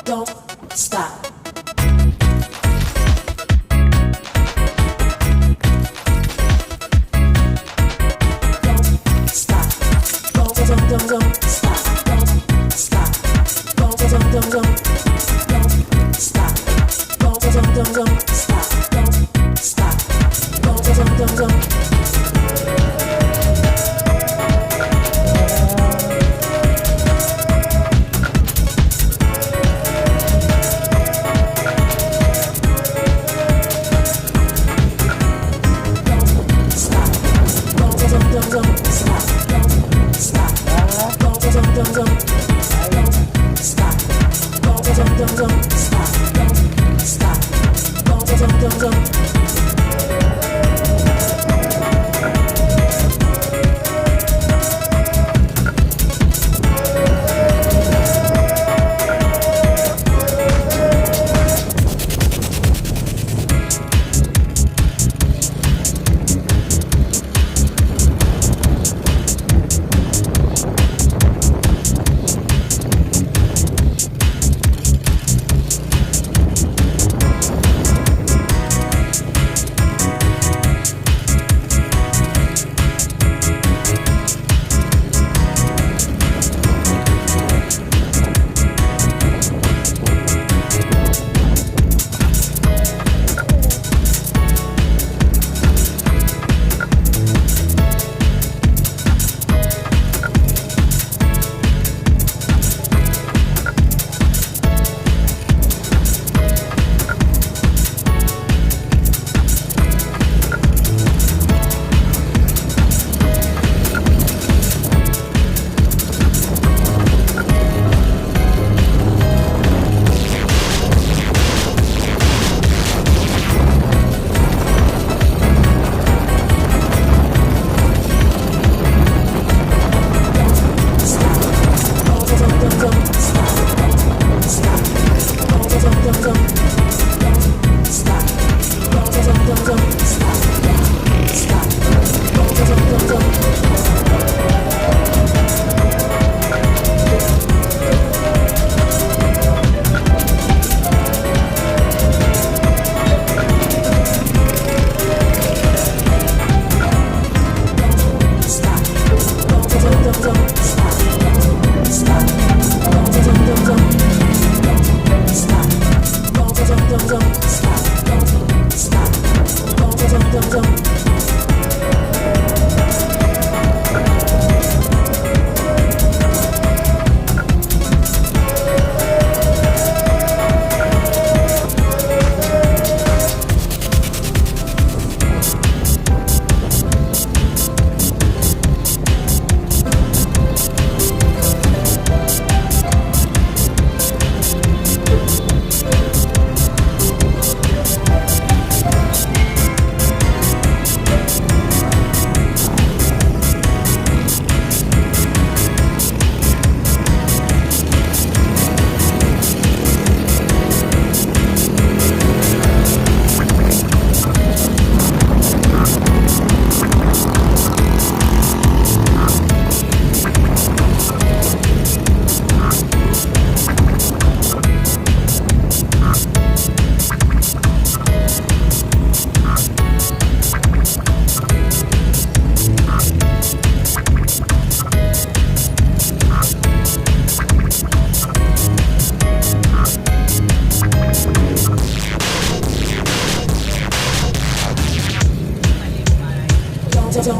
don't stop. Don't stop. Don't stop. Don't stop. Don't stop. Don't stop. Don't stop. Don't.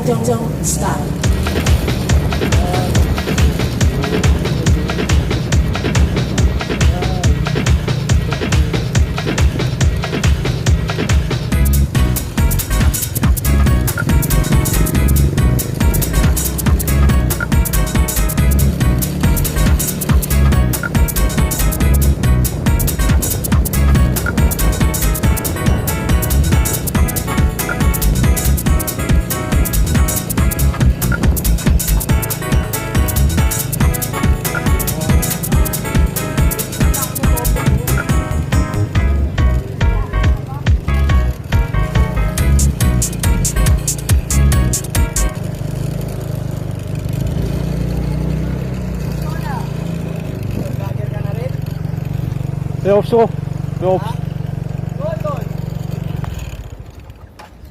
Don't stop. May ops ko. May ops.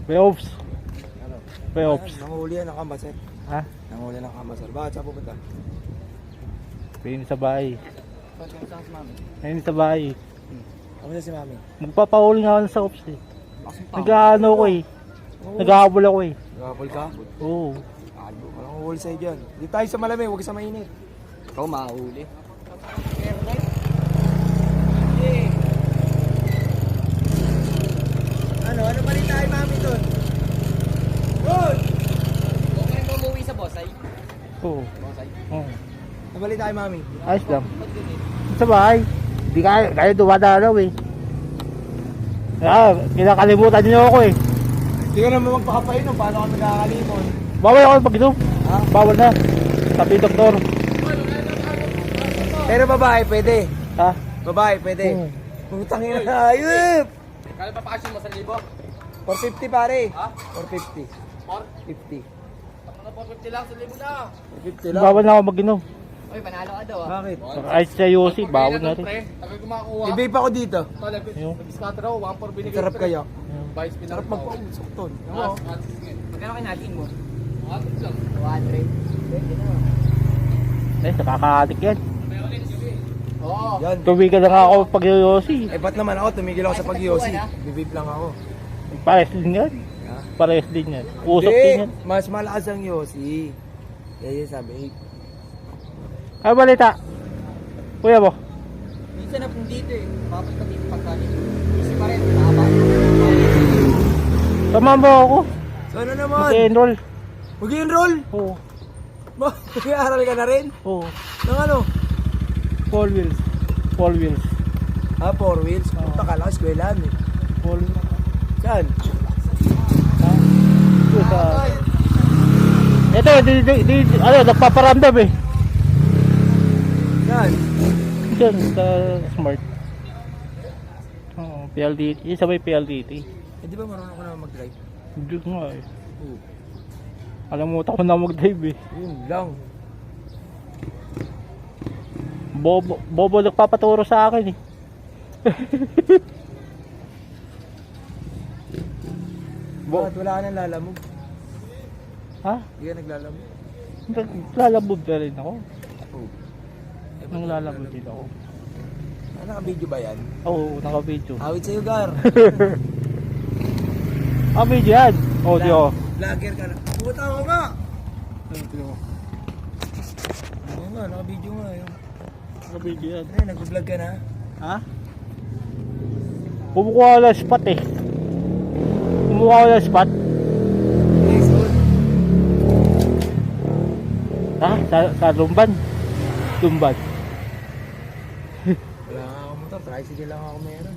May ops. Ano? May ops. Nanguhuli yan ng kambasel. Ha? Nanguhuli ng kambasel. Bakit saan pupunta? Pinin sa bahay. Saan si mami? Pinin sa bahay. Kamusta si mami? Magpapahuli nga ako sa ops eh. Nag-ano ko eh. Nag-ahabol ako eh. Nagkakapol ka? Oo. Walang uhuli sa'yo dyan. Di tayo sa malamig, huwag sa mainit. Ikaw mahuli. Ano balita kay mami doon? Good! Okay mo umuwi sa Bosay? Oo. Bosay? Oo. Ano balita kay mami? Ayos lang. Sa bahay. Di kaya dumadalaw eh. Kinakalimutan niyo ako eh. Hindi ka naman magpakapainom. Paano ka magkakalimon? Bawal ako pag-inom. Ha? Bawal na. Sabi doktor. Pero babae, pwede. Ha? Babae, pwede. Oo. Putang ina na, ayup! Kaya pa pakasyon mo sa libo? 450 pare. Ha? 450. 50. Ano 450 lang sa libo na? 450 lang. Bawal na ako mag-inom. Oy, panalo ka daw ah. Bakit? Kahit sa UC, bawal na rin. Tagal kumakuha. I-vape ako dito. Yung? Nag-scatter ako, 1 for binigay. Sarap kaya. Vice pinag Sarap magpausok ton. Ah, Oo. magkano kinatin mo? 100 lang. 200. Eh, nakaka-addict yan. Oo. Yan. Tumigal lang ako pag UC. Eh, ba't naman ako? Tumigil ako sa pag-yosi. Bibip lang ako. Pares din yan. Ha? Pares din yan. Usok Hindi, din yan. mas malakas ang yosi. Kaya yun sabi, Ano balita? Kuya mo? Minsan na pong dito eh. Bakit ka dito pagkalit? Easy pa rin. Tama. Samahan mo ako. sana naman. Mag-enroll. Mag-enroll? Oo. Ba, mag-aaral ka na rin? Oo. Ng ano? 4 wheels. 4 wheels. Ah, 4 wheels. Punta ka lang, eskwelahan eh. 4 wheels. Saan? Ha? Ito sa... Ito, ano, nagpaparamdam eh. Saan? Diyan, sa Smart. Oo, PLDT. Yung sabay PLDT. Eh, di ba marunong ko na mag-drive? Hindi nga eh. Oo. Alamutan ko na mag-drive eh. Yun lang. Bobo nagpapaturo sa akin eh. Bakit wala ka nang lalamog? Ha? Hindi ka naglalamog? Naglalabog na rin ako. Oo. Naglalabog din ako. Ah, naka-video ba yan? Oo, naka-video. Awit sa'yo, Gar. Video yan. Oo, di ako. Vlogger ka na. Puta ako nga! Video. Oo nga, naka-video nga yun. Naka-video yan. Ay, nag-vlog ka na? Ha? Kumukuha ko ng spot eh. Kumukuha ko ng spot. Next one. Ha? Sa Lumban. Lumban. Wala nga ako motor. Tricycle lang ako meron.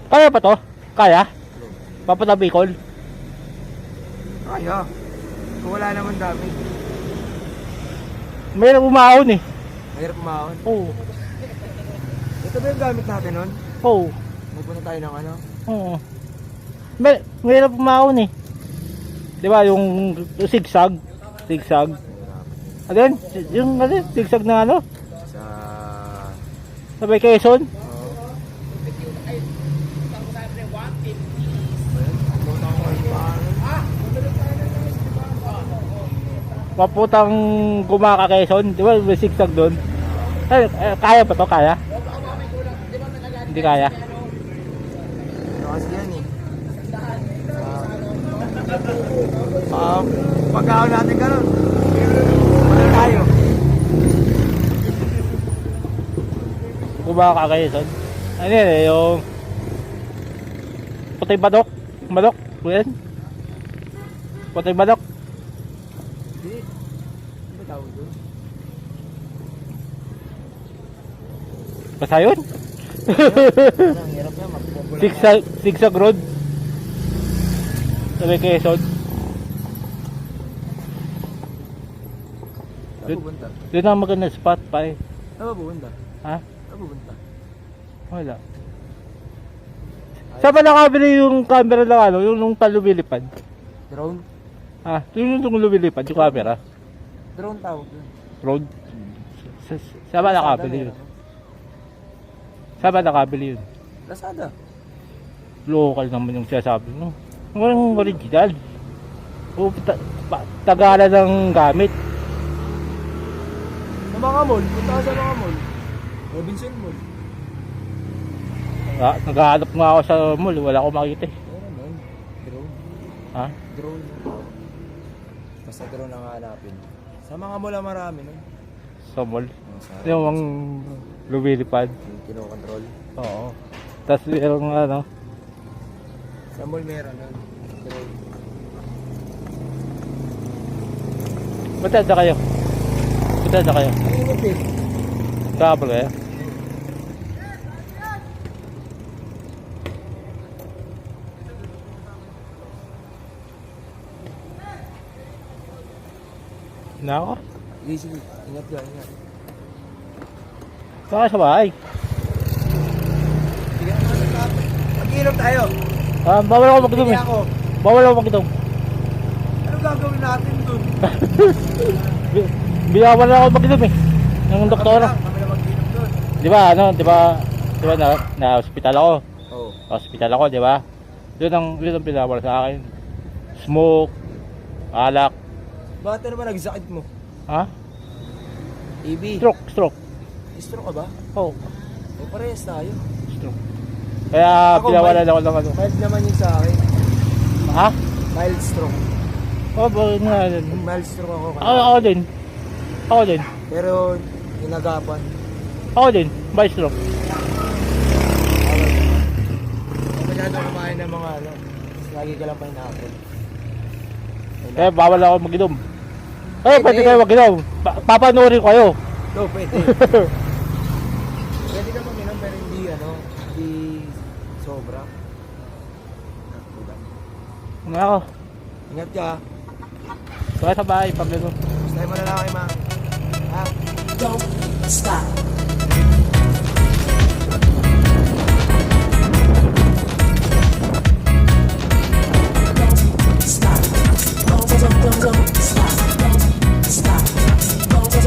Kaya pa to? Kaya? Papunta Bicol? Kaya. Kung wala naman dami. Mayroong umahon eh. Mahirap umahon. Oo. Ito ba yung gamit natin nun? Oo. Magpunta tayo ng ano? Oo. Mayroong umahon eh. Di ba yung zigzag? Zigzag. Ano yun? Yung ano? Zigzag na ano? Sa... Sabay Quezon? Oo. Paputang Gumaka Quezon. Di ba may zigzag doon? Kaya pa to? Kaya? Hindi kaya. Ano kasi yan eh. Pagkakaon natin ka nun. Wala tayo. Gumaka Quezon. Ano yan eh? Yung Puting Badok? Badok? Yan? Puting Badok? Hindi. Ano ba tawag doon? Basta yun? Ang hirap yan. Magpupula. Zigzag road. Sabay Quezon. Saan pupunta? Yun ang magandang spot pa eh. Saan pupunta? Ha? Saan pupunta? Wala. Saan ba nakabili yung camera ng ano? Yung nung lumilipad? Drone? Ha? Yung lumilipad, yung camera? Drone tawag dun. Road. Saan ba nakabili yun? Saan ba nakabili yun? Lazada. Local naman yung sinasabi mo. Ang original. O, tagala ng gamit. Sa mga mall. Punta ka sa mga mall. Robinson Mall. Naghahanap nga ako sa mall. Wala akong makita eh. Meron nun. Drone. Ha? Drone. Basta drone ang hanapin. Sa mga mall ang marami nun. Sa mall. Sa Yung mga lumilipad. yung kinokontrol. Oo. Tapos yung ano. Sa mall meron nun. Drone. Matanda kayo. Matanda kayo. Ang init eh. Kapal kayo. Nako. Sige, sige. Ingat ka, ingat. Saka sa bahay. Sige na naman sa mag-inom tayo. Bawal ako mag-inom Hindi eh. ako. Bawal ako mag-inom. Ano gagawin natin dun? Binawan ako mag-inom eh. Ng doktora. Kami na mag-inom dun. Di ba ano, di ba na hospital ako. Oo. Hospital ako, di ba? Yun ang pinawal sa akin. Smoke, alak, Bakit ano ba nagsakit mo? ha? TB. Stroke. Stroke ka ba? Oh, O parehas tayo. stroke. Kaya Ako, pinawalan ako ng ano. Mild naman yun sa akin. Ha? Mild stroke. Oh, bakit nga? Mild stroke ako. Ako din. Ako din. Pero inagapan. Ako din. By stroke. Kung masyado kumain ng mga ano, lagi ka lang pineapple. Kaya bawal ako mag-inom. Eh, pwede kayo mag-inom. Papanoorin ko kayo. No, pwede. Pwede ka mag-inom pero hindi ano, hindi sobra. Ako. Ingat ka. Kaya sa bahay, pag-inom. Basta mo na lang kay ma. Ha? Don't stop. Stop. Don't stop. Stop. Don't stop. Stop.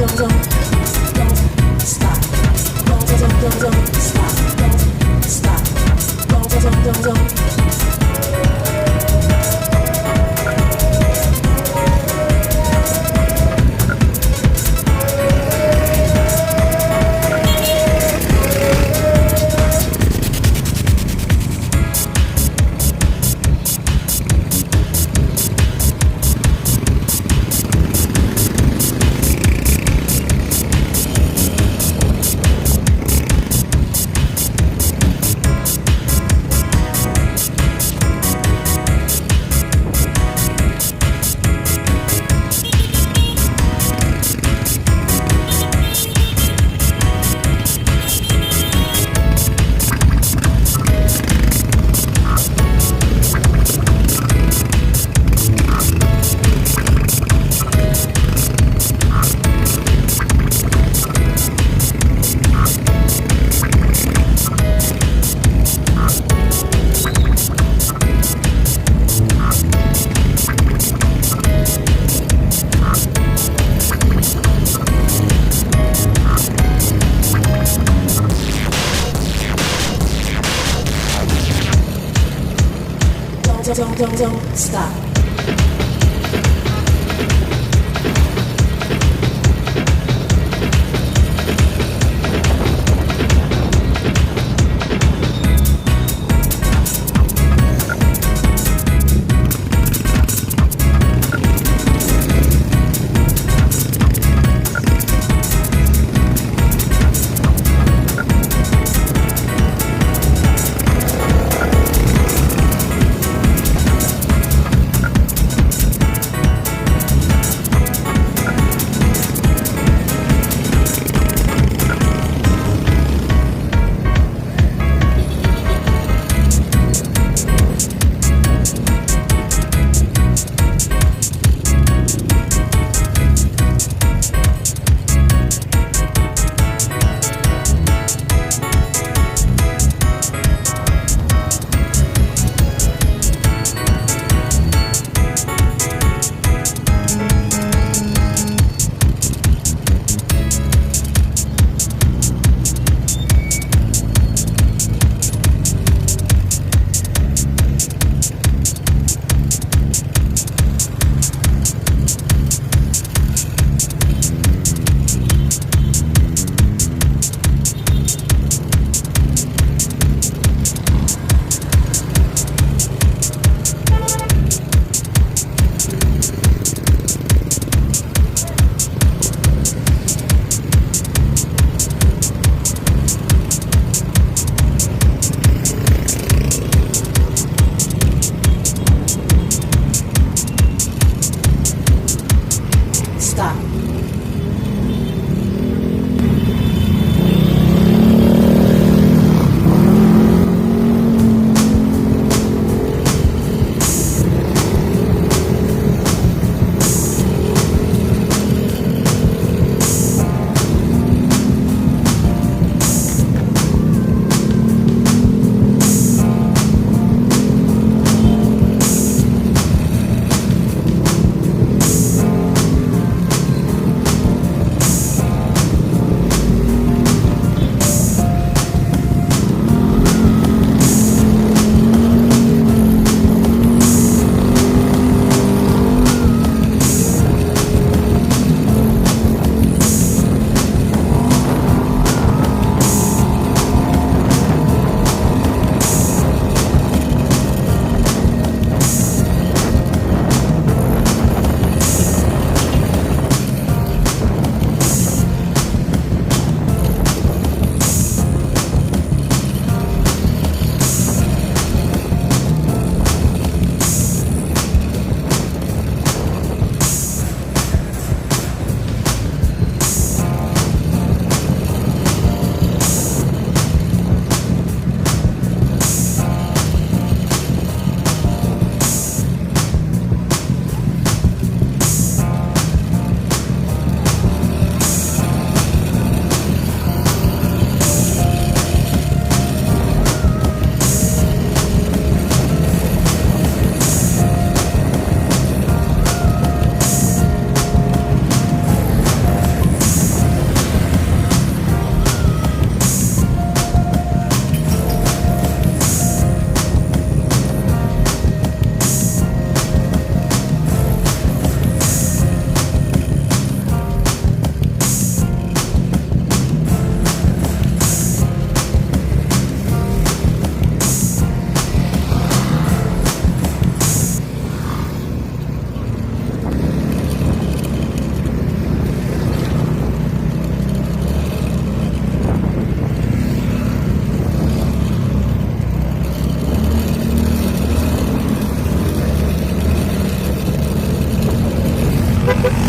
don't stop. Don't stop. Don't stop. Don't. Don't stop.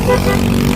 Bye.